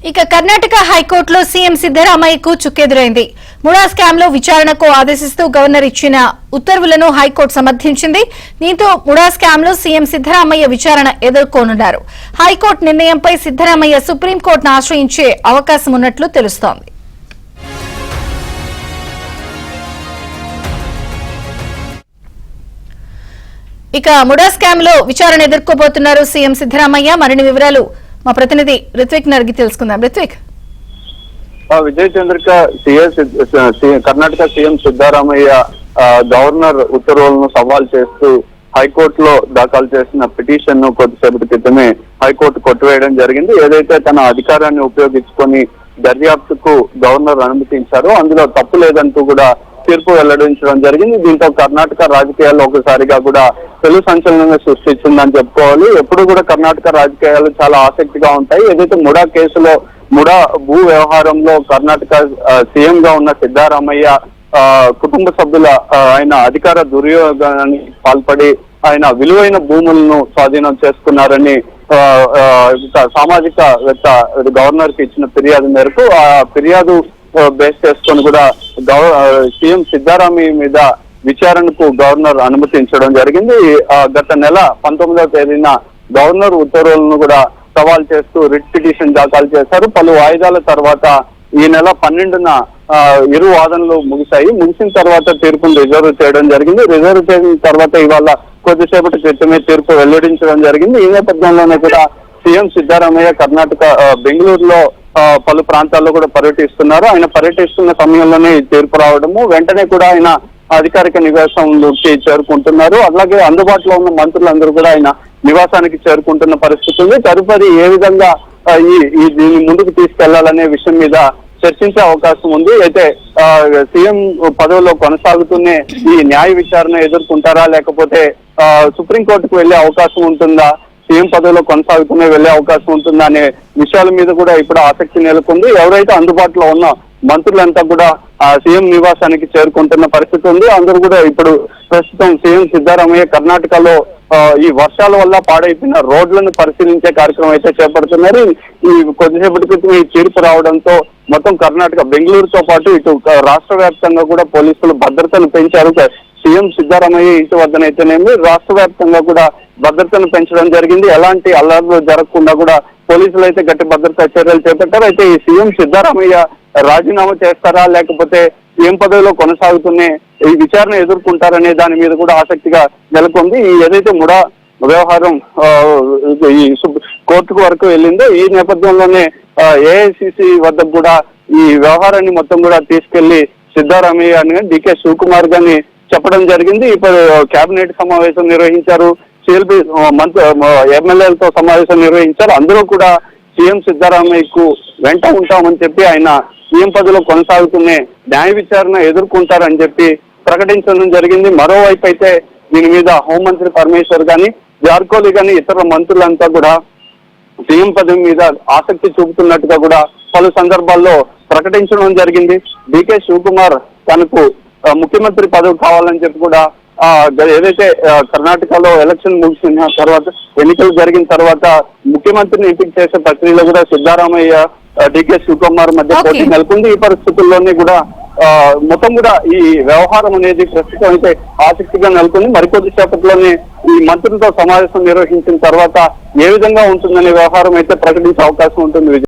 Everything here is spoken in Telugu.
ఇక కర్ణాటక హైకోర్టులో సీఎం సిద్దరామయ్యకు చుక్కెదురైంది. ముడా స్కామ్ లో విచారణకు ఆదేశిస్తూ గవర్నర్ ఇచ్చిన ఉత్తర్వులను హైకోర్టు సమర్థించింది. దీంతో ముడా స్కామ్ లో సీఎం సిద్దరామయ్య విచారణ ఎదుర్కోనున్నారు. హైకోర్టు నిర్ణయంపై సిద్దరామయ్య సుప్రీంకోర్టును ఆశ్రయించే అవకాశం ఉన్నట్లు తెలుస్తోంది. ఇక ముడా స్కామ్ లో విచారణ ఎదుర్కోబోతున్నారు సీఎం సిద్దరామయ్య. మరిన్ని వివరాలు మా ప్రతినిధి రిత్విక్ నడిగి తెలుసుకుందాం. రిత్విక్, విజయ్ చంద్రిక కర్ణాటక సీఎం సిద్దరామయ్య గవర్నర్ ఉత్తర్వులను సవాల్ చేస్తూ హైకోర్టులో దాఖలు చేసిన పిటిషన్ ను కొద్దిసేపటి క్రితమే హైకోర్టు కొట్టివేయడం జరిగింది. ఏదైతే తన అధికారాన్ని ఉపయోగించుకొని దర్యాప్తుకు గవర్నర్ అనుమతించారో అందులో తప్పు లేదంటూ కూడా తీర్పు వెల్లడించడం జరిగింది. దీంతో కర్ణాటక రాజకీయాల్లో ఒకసారిగా కూడా తెలుగు సంచలనంగా సృష్టించిందని చెప్పుకోవాలి. ఎప్పుడు కూడా కర్ణాటక రాజకీయాలు చాలా ఆసక్తిగా ఉంటాయి. ఏదైతే ముడా కేసులో ముడా భూ వ్యవహారంలో కర్ణాటక సీఎం గా ఉన్న సిద్దరామయ్య కుటుంబ సభ్యుల ఆయన అధికార దుర్యోగానికి పాల్పడి ఆయన విలువైన భూములను స్వాధీనం చేసుకున్నారని సామాజికవేత్త గవర్నర్ కి ఇచ్చిన ఫిర్యాదు మేరకు ఆ ఫిర్యాదు బేస్ చేసుకొని కూడా సీఎం సిద్దరామయ్య మీద విచారణకు గవర్నర్ అనుమతించడం జరిగింది. గత నెల 19వ తేదీన గవర్నర్ ఉత్తర్వులను కూడా సవాల్ చేస్తూ రిట్ పిటిషన్ దాఖలు చేశారు. పలు వాయిదాల తర్వాత ఈ నెల 12న ఇరు వాదనలు ముగిశాయి. ముగిసిన తర్వాత తీర్పును రిజర్వ్ చేయడం జరిగింది. రిజర్వ్ చేసిన తర్వాత ఇవాళ కొద్దిసేపటి క్రితమే తీర్పు వెల్లడించడం జరిగింది. ఈ నేపథ్యంలోనే కూడా సీఎం సిద్దరామయ్య కర్ణాటక బెంగళూరులో పలు ప్రాంతాల్లో కూడా పర్యటిస్తున్నారు. ఆయన పర్యటిస్తున్న సమయంలోనే తీర్పు రావడము, వెంటనే కూడా ఆయన అధికారిక నివాసంలోకి చేరుకుంటున్నారు. అలాగే అందుబాటులో ఉన్న మంత్రులందరూ కూడా ఆయన నివాసానికి చేరుకుంటున్న పరిస్థితి ఉంది. తదుపరి ఏ విధంగా దీన్ని ముందుకు తీసుకెళ్లాలనే విషయం మీద చర్చించే అవకాశం ఉంది. అయితే సీఎం పదవిలో కొనసాగుతూనే ఈ న్యాయ విచారణ ఎదుర్కొంటారా, లేకపోతే సుప్రీంకోర్టుకు వెళ్లే అవకాశం ఉంటుందా, సీఎం పదవిలో కొనసాగుతూనే వెళ్లే అవకాశం ఉంటుందా అనే విషయాల మీద కూడా ఇప్పుడు ఆసక్తి నెలకొంది. ఎవరైతే అందుబాటులో ఉన్న మంత్రులంతా కూడా సీఎం నివాసానికి చేరుకుంటున్న పరిస్థితి ఉంది. అందరూ కూడా ఇప్పుడు ప్రస్తుతం సీఎం సిద్దరామయ్య కర్ణాటకలో ఈ వర్షాల వల్ల పాడైపోయిన రోడ్లను పరిశీలించే కార్యక్రమం అయితే చేపడుతున్నారు. ఈ కొద్దిసేపటి క్రితం ఈ తీర్పు రావడంతో మొత్తం కర్ణాటక బెంగళూరుతో పాటు ఇటు రాష్ట్ర వ్యాప్తంగా కూడా పోలీసులు భద్రతను పెంచారు. సీఎం సిద్దరామయ్య ఇంటి వద్దనైతేనేమి రాష్ట్ర వ్యాప్తంగా కూడా భద్రతను పెంచడం జరిగింది. ఎలాంటి అల్లర్లు జరగకుండా కూడా పోలీసులు అయితే గట్టి భద్రతా చర్యలు చేపట్టారు. అయితే ఈ సీఎం సిద్దరామయ్య రాజీనామా చేస్తారా, లేకపోతే సీఎం పదవిలో కొనసాగుతూనే ఈ విచారణ ఎదుర్కొంటారనే దాని మీద కూడా ఆసక్తిగా నెలకొంది. ఏదైతే ముడా వ్యవహారం ఈ కోర్టుకు వరకు వెళ్ళిందో ఈ నేపథ్యంలోనే ఏఐసిసి వద్ద కూడా ఈ వ్యవహారాన్ని మొత్తం కూడా తీసుకెళ్లి సిద్దరామయ్య అని డికే శివకుమార్ గారిని చెప్పడం జరిగింది. ఇప్పుడు కేబినెట్ సమావేశం నిర్వహించారు, సిఎల్పి ఎమ్మెల్యేలతో సమావేశం నిర్వహించారు. అందులో కూడా సీఎం సిద్దరామయ్యకు వెంట ఉంటామని చెప్పి ఆయన సీఎం పదవిలో కొనసాగుతూనే న్యాయ విచారణ ఎదుర్కొంటారని చెప్పి ప్రకటించడం జరిగింది. మరోవైపు అయితే దీని మీద హోంమంత్రి పరమేశ్వర్ గాని, జార్కోలి గాని ఇతర మంత్రులంతా కూడా సీఎం పదవి మీద ఆసక్తి చూపుతున్నట్టుగా కూడా పలు సందర్భాల్లో ప్రకటించడం జరిగింది. డికే శివకుమార్ తనకు ముఖ్యమంత్రి పదవి కావాలని చెప్పి కూడా ఏదైతే కర్ణాటకలో ఎలక్షన్ ముగిసిన తర్వాత ఎన్నికలు జరిగిన తర్వాత ముఖ్యమంత్రిని ఎంపిక చేసే ప్రక్రియలో కూడా సిద్దరామయ్య డికే శివకుమార్ మధ్య పోటీ నెలకొంది. ఈ పరిస్థితుల్లోనే కూడా మొత్తం కూడా ఈ వ్యవహారం అనేది ప్రస్తుతం అయితే ఆసక్తిగా నెలకొంది. మరికొద్ది సేపట్లోనే ఈ మంత్రులతో సమావేశం నిర్వహించిన తర్వాత ఏ విధంగా ఉంటుందనే వ్యవహారం అయితే ప్రకటించే అవకాశం ఉంటుంది.